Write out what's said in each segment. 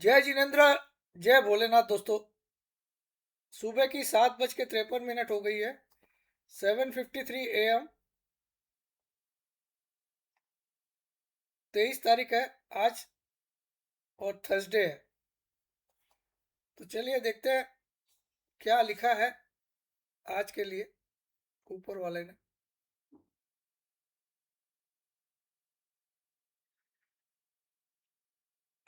जय जिनेन्द्र। जय भोलेनाथ दोस्तों। सुबह की 7:53 हो गई है। 7:53 AM। 23 तारीख है आज और थर्सडे है। तो चलिए देखते हैं क्या लिखा है आज के लिए ऊपर वाले ने।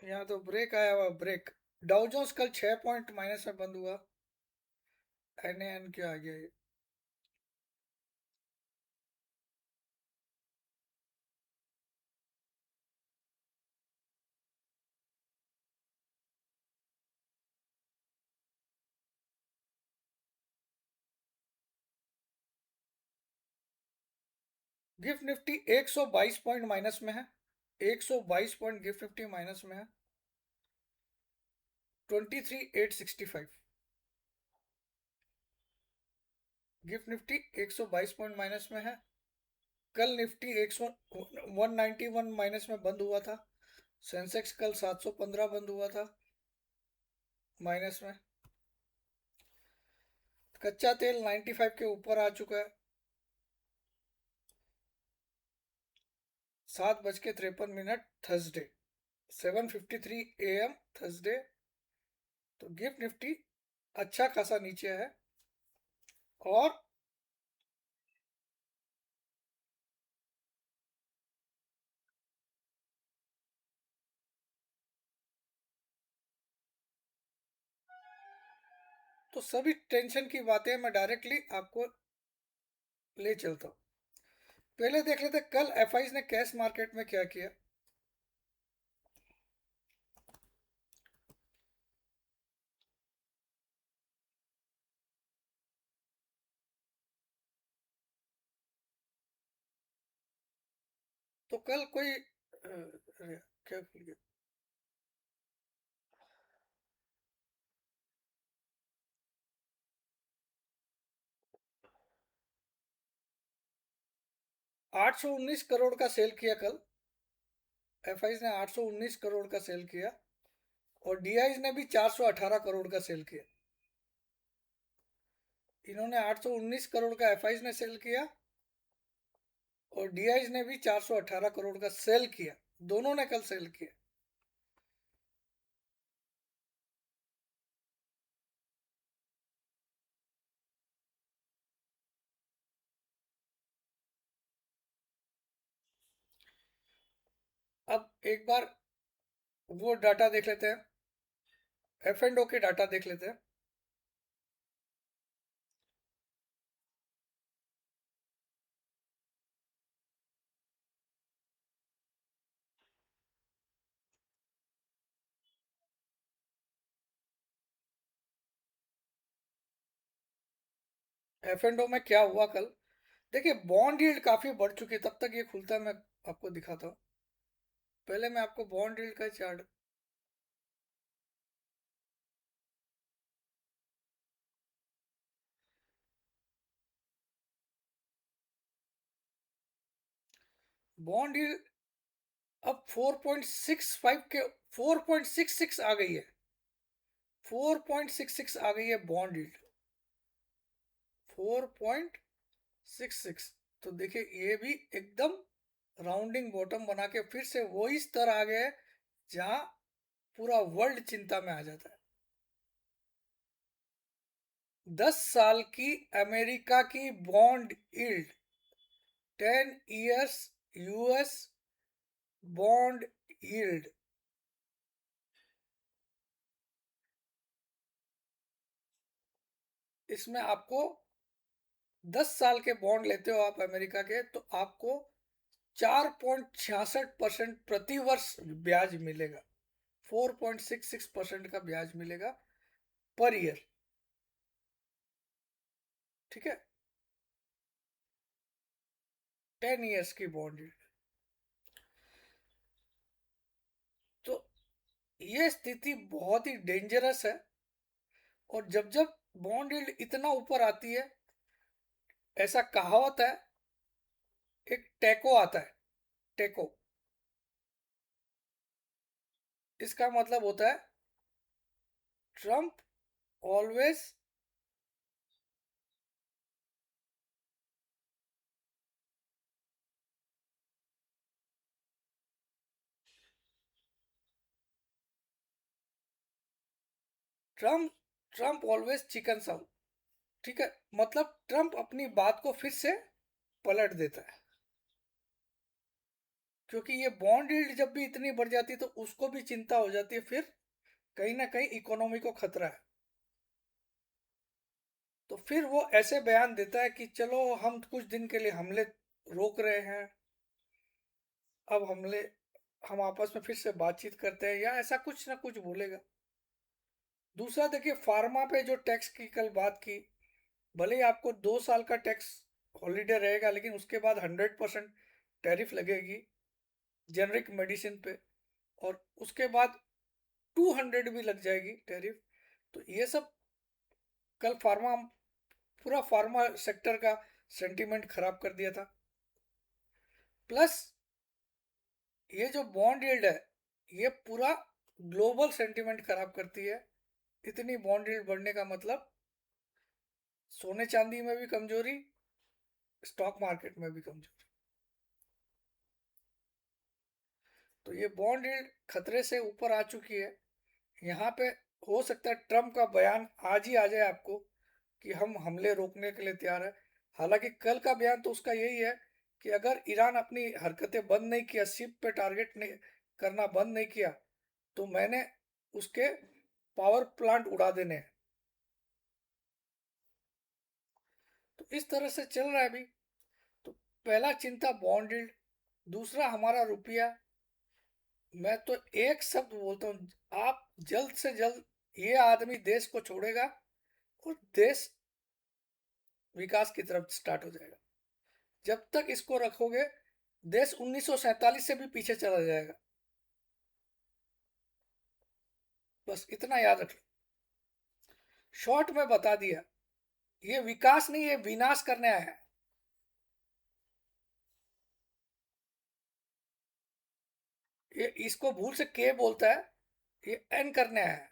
यहाँ तो ब्रेक आया हुआ ब्रेक। डाउ जोन्स कल 6 पॉइंट माइनस में बंद हुआ। एन क्या आ गया ये। गिफ्ट निफ्टी 122 पॉइंट माइनस में है। 122 पॉइंट गिफ्ट निफ्टी माइनस में है। 23,865। गिफ्ट निफ्टी 122 पॉइंट माइनस में है। कल निफ्टी 191 माइनस में बंद हुआ था। सेंसेक्स कल 715 बंद हुआ था माइनस में। कच्चा तेल 95 के ऊपर आ चुका है। 7:53 थर्सडे। 7:53 AM Thursday. तो गिफ्ट निफ्टी अच्छा खासा नीचे है। और तो सभी टेंशन की बातें मैं डायरेक्टली आपको ले चलता हूँ। पहले देख लेते कल एफआईज ने कैश मार्केट में क्या किया। तो कल कोई क्या खुल गया। 819 करोड़ का सेल किया कल। एफआईज ने 819 करोड़ का सेल किया। और डीआईज ने भी 418 करोड़ का सेल किया। इन्होंने 819 करोड़ का एफआईज ने सेल किया और डीआईज ने भी 418 करोड़ का सेल किया। दोनों ने कल सेल किया। अब एक बार वो डाटा देख लेते हैं। एफ एंड ओ के डाटा देख लेते हैं। एफ एंड ओ में क्या हुआ कल। देखिए बॉन्ड यील्ड काफी बढ़ चुकी है। तब तक ये खुलता है मैं आपको दिखाता हूँ। पहले मैं आपको बॉन्ड यील्ड का चार्ट। बॉन्ड यील्ड अब 4.65 के 4.66 आ गई है। 4.66 आ गई है बॉन्ड यील्ड। 4.66। तो देखिए ये भी एकदम राउंडिंग बॉटम बना के फिर से वही स्तर आ गए जहां पूरा वर्ल्ड चिंता में आ जाता है। 10 साल की अमेरिका की bond yield. 10 years US bond yield. इसमें आपको 10 साल के बॉन्ड लेते हो आप अमेरिका के तो आपको 4.66% प्रति वर्ष ब्याज मिलेगा। 4.66% का ब्याज मिलेगा पर ईयर। ठीक है। 10 years की बॉन्ड यील्ड। तो ये स्थिति बहुत ही डेंजरस है। और जब जब बॉन्ड यील्ड इतना ऊपर आती है, ऐसा कहावत है, एक टेको आता है। टेको। इसका मतलब होता है Trump always Trump Trump always chicken south. ठीक है, मतलब ट्रम्प अपनी बात को फिर से पलट देता है, क्योंकि ये बॉन्ड यील्ड जब भी इतनी बढ़ जाती है तो उसको भी चिंता हो जाती है, फिर कहीं ना कहीं इकोनॉमी को खतरा है। तो फिर वो ऐसे बयान देता है कि चलो हम कुछ दिन के लिए हमले रोक रहे हैं, अब हमले हम आपस में फिर से बातचीत करते हैं, या ऐसा कुछ ना कुछ बोलेगा। दूसरा देखिए, फार्मा पे जो टैक्स की कल बात की, भले ही आपको 2 साल का टैक्स हॉलीडे रहेगा, लेकिन उसके बाद 100% टैरिफ लगेगी जेनरिक मेडिसिन पे, और उसके बाद 200 भी लग जाएगी टैरिफ। तो ये सब कल पूरा फार्मा सेक्टर का सेंटीमेंट खराब कर दिया था। प्लस ये जो बॉन्ड यील्ड है, ये पूरा ग्लोबल सेंटीमेंट खराब करती है। इतनी बॉन्ड यील्ड बढ़ने का मतलब सोने चांदी में भी कमजोरी, स्टॉक मार्केट में भी कमजोरी। तो ये बॉन्ड यील्ड खतरे से ऊपर आ चुकी है। यहाँ पे हो सकता है ट्रम्प का बयान आज ही आ जाए आपको कि हम हमले रोकने के लिए तैयार है। हालांकि कल का बयान तो उसका यही है कि अगर ईरान अपनी हरकतें बंद नहीं किया, शिप पे टारगेट नहीं करना बंद नहीं किया, तो मैंने उसके पावर प्लांट उड़ा देने हैं। तो इस तरह से चल रहा है अभी। तो पहला चिंता बॉन्ड यील्ड, दूसरा हमारा रुपया। मैं तो एक शब्द बोलता हूँ, आप जल्द से जल्द, ये आदमी देश को छोड़ेगा और देश विकास की तरफ स्टार्ट हो जाएगा। जब तक इसको रखोगे, देश 1947 से भी पीछे चला जाएगा। बस इतना याद रख लो। शॉर्ट में बता दिया, ये विकास नहीं, ये विनाश करने आया है। ये इसको भूल से के बोलता है, ये एन करने आया है।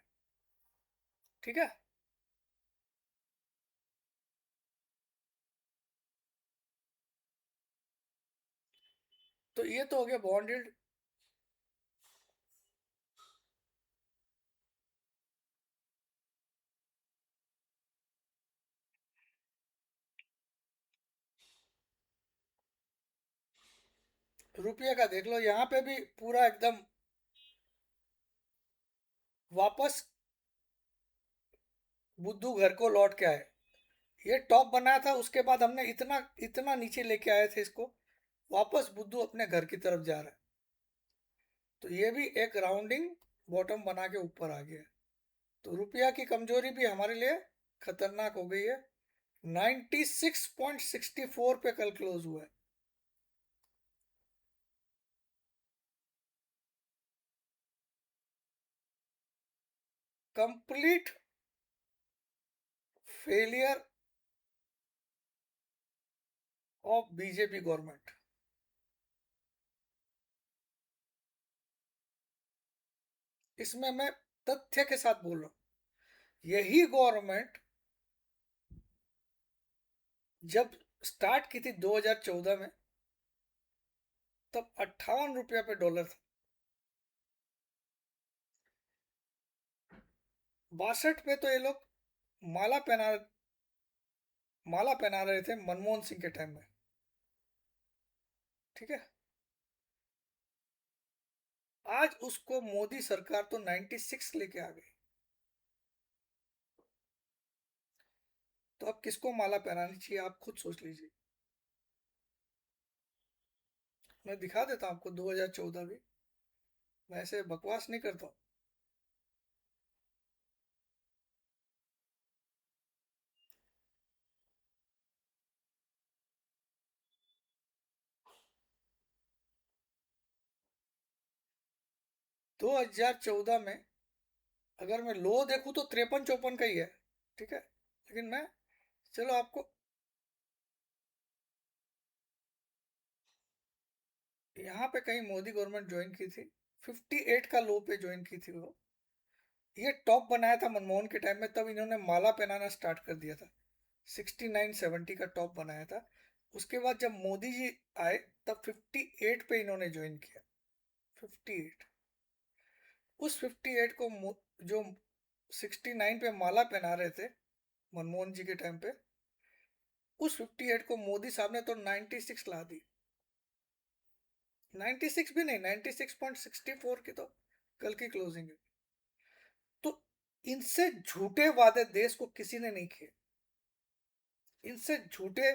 ठीक है। तो ये तो हो गया बॉन्डेड। रुपये का देख लो, यहाँ पे भी पूरा एकदम वापस बुद्धू घर को लौट के आए। ये टॉप बनाया था, उसके बाद हमने इतना इतना नीचे लेके आए थे इसको, वापस बुद्धू अपने घर की तरफ जा रहा है। तो ये भी एक राउंडिंग बॉटम बना के ऊपर आ गया। तो रुपया की कमजोरी भी हमारे लिए खतरनाक हो गई है। 96.64 पे कल क्लोज हुआ है। Complete failure of BJP government. इसमें मैं तथ्य के साथ बोल रहा हूँ, यही गवर्नमेंट जब स्टार्ट की थी 2014 में, तब 58 रुपया पे डॉलर था। 62 पे तो ये लोग माला पहना माला पहना रहे थे मनमोहन सिंह के टाइम में। ठीक है। आज उसको मोदी सरकार तो 96 लेके आ गई। तो अब किसको माला पहनानी चाहिए, आप खुद सोच लीजिए। मैं दिखा देता हूँ आपको 2014 भी, मैं ऐसे बकवास नहीं करता हूँ। 2014 में अगर मैं लो देखूं तो 53-54 का ही है। ठीक है, लेकिन मैं, चलो आपको, यहाँ पे कहीं मोदी गवर्नमेंट ज्वाइन की थी, 58 का लो पे ज्वाइन की थी वो। ये टॉप बनाया था मनमोहन के टाइम में, तब इन्होंने माला पहनाना स्टार्ट कर दिया था। 69-70 का टॉप बनाया था। उसके बाद जब मोदी जी आए तब 58 पे इन्होंने ज्वाइन किया। 58, उस 58 को जो 69 पे माला पहना रहे थे मनमोहन जी के टाइम पे, उस 58 को मोदी साहब ने तो 96 ला दी। 96 भी नहीं, 96.64 की तो कल की क्लोजिंग है। तो इनसे झूठे वादे देश को किसी ने नहीं किए। इनसे झूठे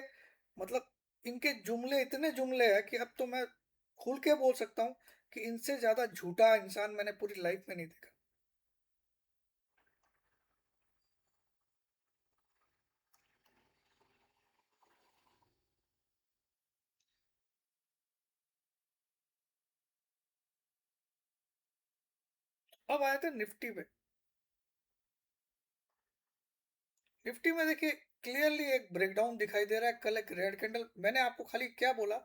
मतलब इनके जुमले इतने जुमले हैं कि अब तो मैं खुल के बोल सकता हूँ कि इनसे ज्यादा झूठा इंसान मैंने पूरी लाइफ में नहीं देखा। अब आए थे निफ्टी पे। निफ्टी में देखिए क्लियरली एक ब्रेकडाउन दिखाई दे रहा है। कल एक रेड कैंडल, मैंने आपको खाली क्या बोला,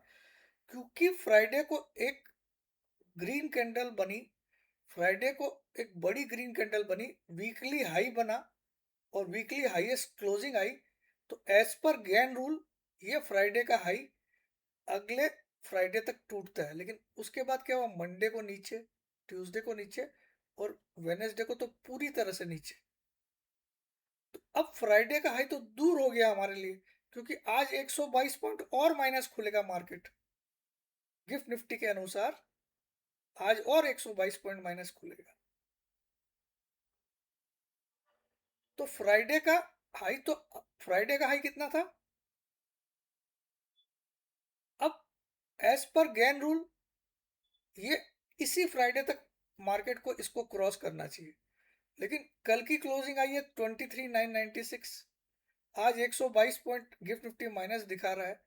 क्योंकि फ्राइडे को एक ग्रीन कैंडल बनी, फ्राइडे को एक बड़ी ग्रीन कैंडल बनी, वीकली हाई बना और वीकली हाईएस्ट क्लोजिंग आई। तो एज पर गैन रूल ये फ्राइडे का हाई अगले फ्राइडे तक टूटता है, लेकिन उसके बाद क्या हुआ, मंडे को नीचे, ट्यूसडे को नीचे और वेनेसडे को तो पूरी तरह से नीचे। तो अब फ्राइडे का हाई तो दूर हो गया हमारे लिए, क्योंकि आज 122 पॉइंट और माइनस खुलेगा मार्केट। गिफ्ट निफ्टी के अनुसार आज और 122 पॉइंट माइनस खुलेगा। तो फ्राइडे का हाई कितना था। अब एज पर गैन रूल ये इसी फ्राइडे तक मार्केट को इसको क्रॉस करना चाहिए, लेकिन कल की क्लोजिंग आई है 23,996। आज 122 पॉइंट गिफ्ट निफ्टी माइनस दिखा रहा है,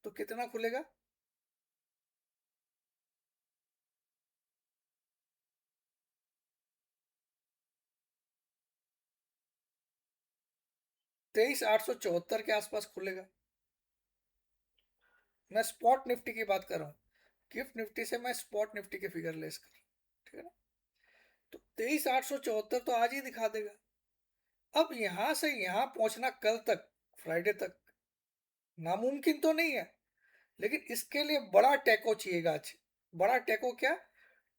तो कितना खुलेगा। 23,874 के आसपास खुलेगा। मैं स्पॉट निफ्टी की बात कर रहा हूँ, गिफ्ट निफ्टी से मैं स्पॉट निफ्टी के फिगर लेस कर रहा हूँ, ठीक है ना। तो 23,874 तो आज ही दिखा देगा। अब यहां से यहां पहुंचना कल तक, फ्राइडे तक नामुमकिन तो नहीं है, लेकिन इसके लिए बड़ा टेको चाहिएगा आज। बड़ा टेको क्या,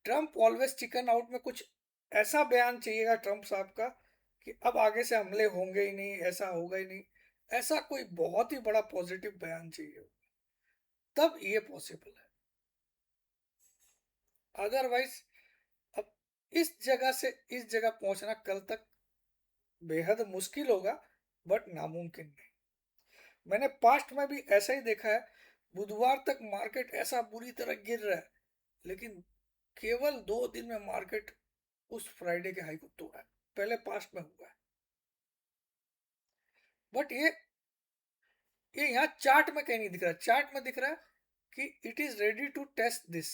ट्रम्प ऑलवेज चिकन आउट में कुछ ऐसा बयान चाहिएगा ट्रम्प साहब का कि अब आगे से हमले होंगे ही नहीं, ऐसा होगा ही नहीं। ऐसा कोई बहुत ही बड़ा पॉजिटिव बयान चाहिए, तब ये पॉसिबल है। अदरवाइज अब इस जगह से इस जगह पहुंचना कल तक बेहद मुश्किल होगा, बट नामुमकिन नहीं। मैंने पास्ट में भी ऐसा ही देखा है। बुधवार तक मार्केट ऐसा बुरी तरह गिर रहा है, लेकिन केवल 2 दिन में मार्केट उस फ्राइडे के हाई को तोड़ा है। पहले पास्ट में हुआ है। बट ये यहाँ चार्ट में कहीं नहीं दिख रहा। चार्ट में दिख रहा है कि it is ready to test this.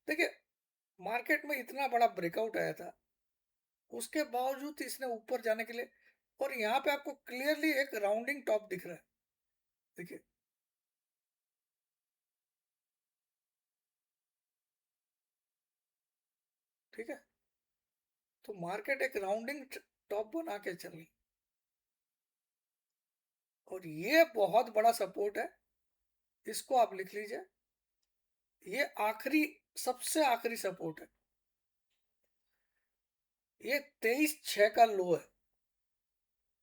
देखिए मार्केट में इतना बड़ा ब्रेकआउट आया था, उसके बावजूद इसने ऊपर जाने के लिए, और यहाँ पे आपको क्लियरली एक राउंडिंग टॉप दिख रहा है। देखिए, ठीक है। तो मार्केट एक राउंडिंग टॉप बना के चल रही, और ये बहुत बड़ा सपोर्ट है। इसको आप लिख लीजिए, ये आखिरी, सबसे आखिरी सपोर्ट है। ये 23/6 का लो है।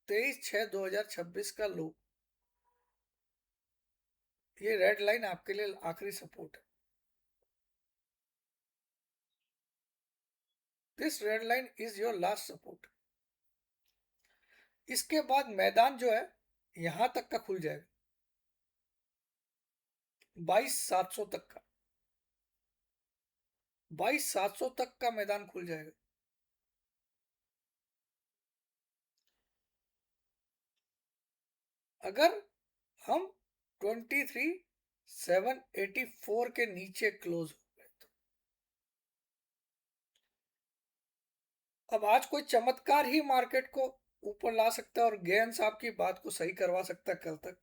23/6/2026 का लो। ये रेड लाइन आपके लिए आखिरी सपोर्ट है। This red line is your last support. इसके बाद मैदान जो है यहां तक का खुल जाएगा, 22,700 तक का। 22,700 तक का मैदान खुल जाएगा। अगर हम 23,784 के नीचे क्लोज हो गए तो। अब आज कोई चमत्कार ही मार्केट को ऊपर ला सकता है और गेन साहब की बात को सही करवा सकता है कल तक।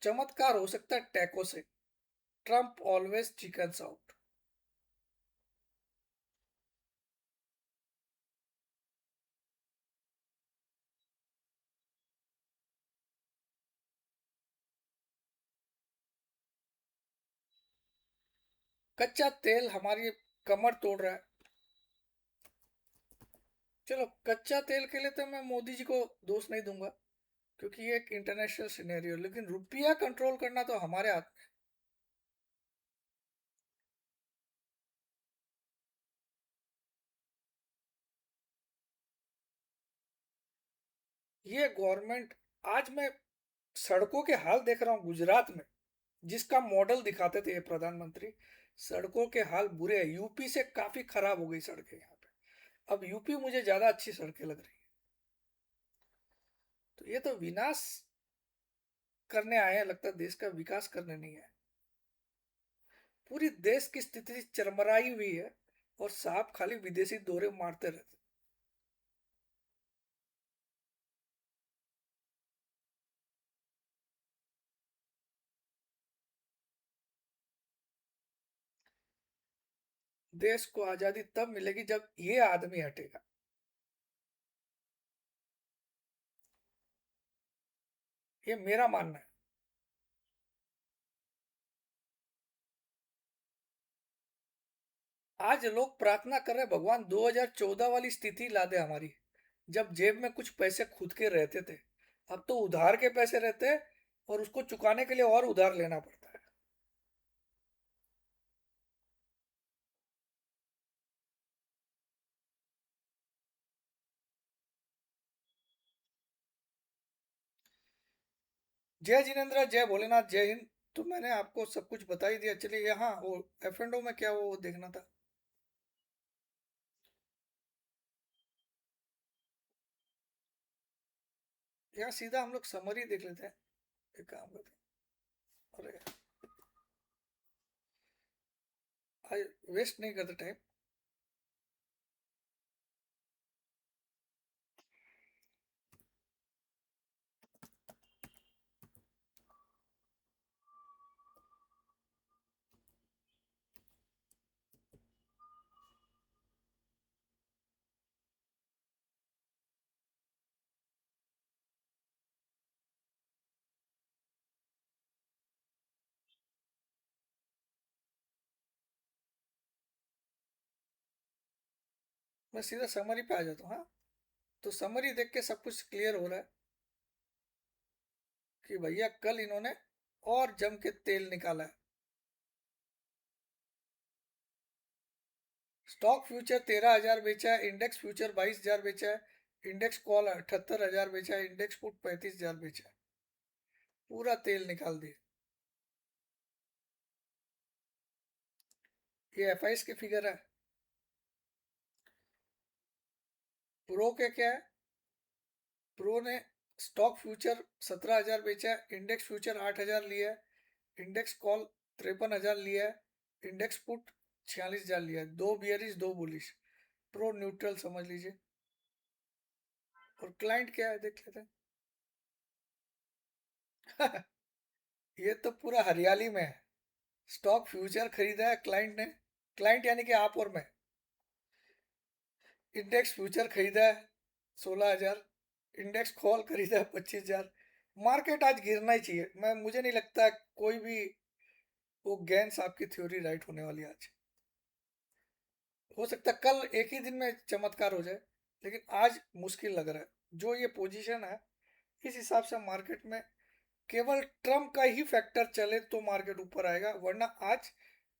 चमत्कार हो सकता है टैको से। Trump always chickens out. कच्चा तेल हमारी कमर तोड़ रहा है। चलो, कच्चा तेल के लिए तो मैं मोदी जी को दोष नहीं दूंगा, क्योंकि ये एक इंटरनेशनल सिनेरियो, लेकिन रुपया कंट्रोल करना तो हमारे हाथ में है। ये गवर्नमेंट, आज मैं सड़कों के हाल देख रहा हूँ गुजरात में, जिसका मॉडल दिखाते थे ये प्रधानमंत्री। सड़कों के हाल बुरे हैं, यूपी से काफी खराब हो गई सड़कें यहाँ पे। अब यूपी मुझे ज्यादा अच्छी सड़कें लग रही है। तो ये तो विनाश करने आए हैं, लगता है देश का विकास करने नहीं आए। पूरी देश की स्थिति चरमराई हुई है, और साहब खाली विदेशी दौरे मारते रहते। देश को आजादी तब मिलेगी जब ये आदमी हटेगा। ये मेरा मानना है। आज लोग प्रार्थना कर रहे हैं, भगवान 2014 वाली स्थिति ला दे हमारी, जब जेब में कुछ पैसे खुद के रहते थे। अब तो उधार के पैसे रहते हैं, और उसको चुकाने के लिए और उधार लेना पड़ता है। जय जिनेन्द्र, जय भोलेनाथ, जय हिंद। तो मैंने आपको सब कुछ बता ही दिया। चलिए, यहाँ वो एफ एंड ओ में क्या वो देखना था। यहाँ सीधा हम लोग समरी देख लेते हैं। एक काम करते हैं, अरे आज वेस्ट नहीं करते टाइम। मैं सीधा समरी पे आ जाता हूँ। हाँ, तो समरी देख के सब कुछ क्लियर हो रहा है कि भैया कल इन्होंने और जम के तेल निकाला है। स्टॉक फ्यूचर 13,000 बेचा है, इंडेक्स फ्यूचर 22,000 बेचा है, इंडेक्स कॉल 78,000 बेचा है, इंडेक्स पुट 35,000 बेचा है। पूरा तेल निकाल दिए। ये एफ आई की फिगर है। प्रो के क्या है? प्रो ने स्टॉक फ्यूचर 17,000 बेचा है, इंडेक्स फ्यूचर 8,000 लिया है, इंडेक्स कॉल 53,000 लिया है, इंडेक्स पुट 46,000 लिया है। दो बियरिश, दो बुलिश। प्रो न्यूट्रल समझ लीजिए। और क्लाइंट क्या है देख लेते हैं। ये तो पूरा हरियाली में है। स्टॉक फ्यूचर खरीदा है क्लाइंट ने, क्लाइंट यानी कि आप और मैं। इंडेक्स फ्यूचर खरीदा है 16,000, इंडेक्स कॉल खरीदा है 25,000। मार्केट आज गिरना ही चाहिए। मुझे नहीं लगता कोई भी वो गैंस आपकी थ्योरी राइट होने वाली है आज। हो सकता है कल एक ही दिन में चमत्कार हो जाए, लेकिन आज मुश्किल लग रहा है। जो ये पोजीशन है, इस हिसाब से मार्केट में केवल ट्रम्प का ही फैक्टर चले तो मार्केट ऊपर आएगा, वरना आज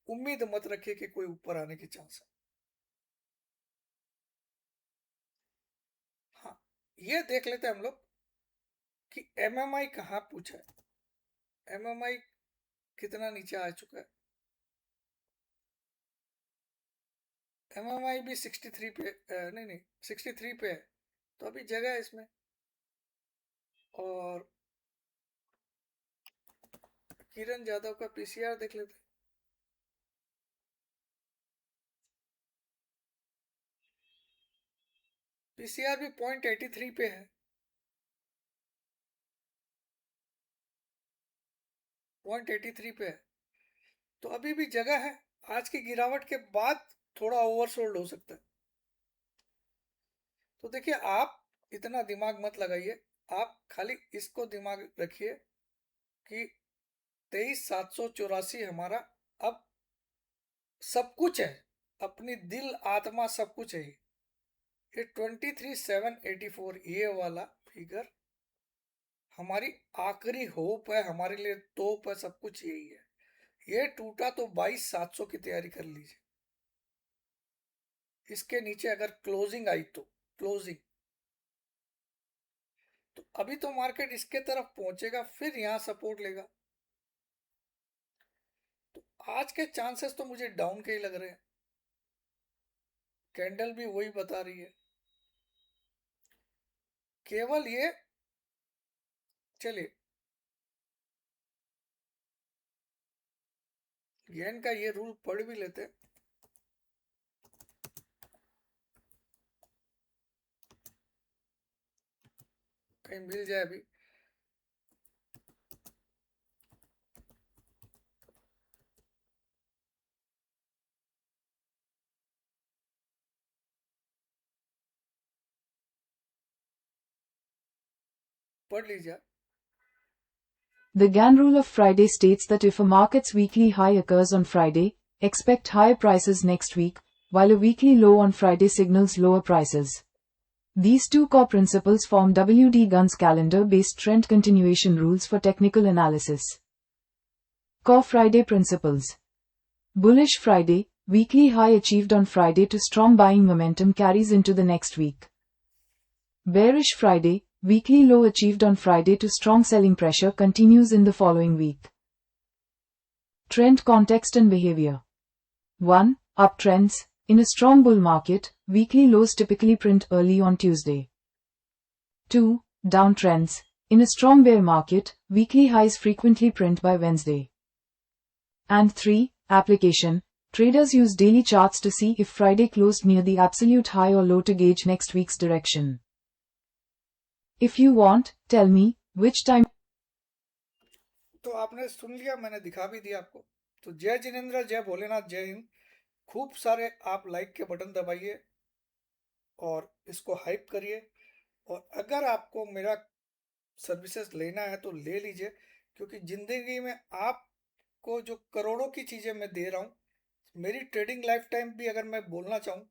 उम्मीद मत रखिए कि कोई ऊपर आने की चांस है। हाँ, ये देख लेते हैं हम लोग कि एमएमआई कहाँ पूछा है। एमएमआई कितना नीचे आ चुका है। एमएमआई भी 63 पे, नहीं नहीं, 63 पे है। तो अभी जगह है इसमें। और किरण यादव का पीसीआर देख लेते हैं। पीसीआर भी 0.83 पे है। 0.83 पे है। तो अभी भी जगह है। आज की गिरावट के बाद थोड़ा ओवरसोल्ड हो सकता है। तो देखिए, आप इतना दिमाग मत लगाइए। आप खाली इसको दिमाग रखिए कि 23,784 हमारा अब सब कुछ है, अपनी दिल आत्मा सब कुछ है। ये 23,784 ये वाला फिगर हमारी आखिरी होप है, हमारे लिए तोप है, सब कुछ यही है। ये टूटा तो 22,700 की तैयारी कर लीजिए। इसके नीचे अगर क्लोजिंग आई तो क्लोजिंग, तो अभी तो मार्केट इसके तरफ पहुंचेगा, फिर यहां सपोर्ट लेगा। तो आज के चांसेस तो मुझे डाउन के ही लग रहे हैं, कैंडल भी वही बता रही है। केवल ये, चलिए येन का ये रूल पढ़ भी लेते हैं। कहीं मिल जाए अभी। पढ़ लीजिए। The Gann rule of Friday states that if a market's weekly high occurs on Friday, expect higher prices next week, while a weekly low on Friday signals lower prices. These two core principles form W.D. Gunn's calendar-based trend continuation rules for technical analysis. Core Friday principles. Bullish Friday, weekly high achieved on Friday to strong buying momentum carries into the next week. Bearish Friday, weekly low achieved on Friday to strong selling pressure continues in the following week. Trend context and behavior. 1. Uptrends. In a strong bull market, weekly lows typically print early on Tuesday. 2. Downtrends. In a strong bear market, weekly highs frequently print by Wednesday. And 3. Application. Traders use daily charts to see if Friday closed near the absolute high or low to gauge next week's direction. If you want, tell me, which time. तो आपने सुन लिया, मैंने दिखा भी दिया आपको। तो जय जिनेंद्र, जय भोलेनाथ, जय हिंद। खूब सारे आप लाइक के बटन दबाइए और इसको हाइप करिए। और अगर आपको मेरा सर्विसेज लेना है तो ले लीजिए, क्योंकि ज़िंदगी में आपको जो करोड़ों की चीज़ें मैं दे रहा हूँ, मेरी ट्रेडिंग लाइफ टाइम भी अगर मैं बोलना चाहूँ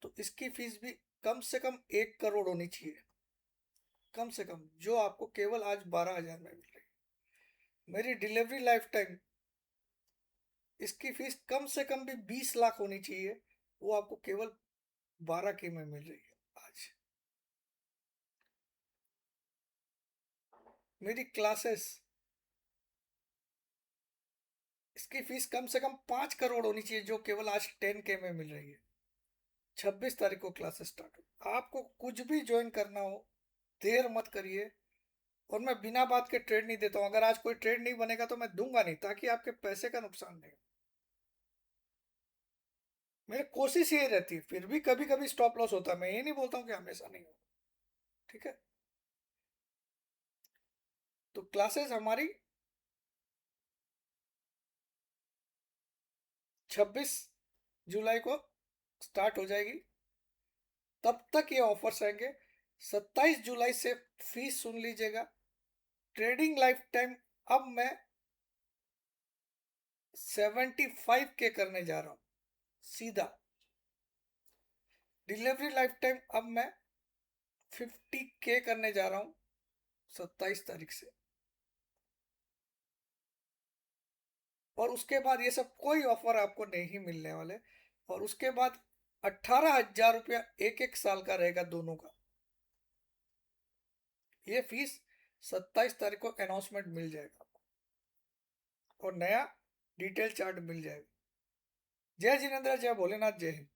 तो इसकी फीस भी कम से कम 1 करोड़ होनी चाहिए, कम से कम, जो आपको केवल आज 12,000 में मिल रही है। मेरी डिलीवरी लाइफ टाइम इसकी फीस कम से कम भी 20 लाख होनी चाहिए, वो आपको केवल 12 के में मिल रही है आज। मेरी क्लासेस, इसकी फीस कम से कम 5 करोड़ होनी चाहिए, जो केवल आज 10 के में मिल रही है। 26 तारीख को क्लासेस स्टार्ट हो। आपको कुछ भी ज्वाइन करना हो, देर मत करिए। और मैं बिना बात के ट्रेड नहीं देता हूँ। अगर आज कोई ट्रेड नहीं बनेगा तो मैं दूंगा नहीं, ताकि आपके पैसे का नुकसान नहीं हो। मेरी कोशिश यही रहती है। फिर भी कभी कभी स्टॉप लॉस होता है, मैं ये नहीं बोलता हूँ कि हमेशा नहीं हो। ठीक है। तो क्लासेस हमारी 26 जुलाई को स्टार्ट हो जाएगी। तब तक ये ऑफर्स रहेंगे। 27 जुलाई से फीस सुन लीजिएगा। ट्रेडिंग लाइफ टाइम अब मैं 75 के करने जा रहा हूं सीधा। डिलीवरी लाइफ टाइम अब मैं 50 के करने जा रहा हूं 27 तारीख से। और उसके बाद ये सब कोई ऑफर आपको नहीं मिलने वाले। और उसके बाद 18,000 रुपया एक एक साल का रहेगा दोनों का। ये फीस 27 तारीख को अनाउंसमेंट मिल जाएगा आपको, और नया डिटेल चार्ट मिल जाएगा। जय जिनेंद्र, जय भोलेनाथ, जय हिंद।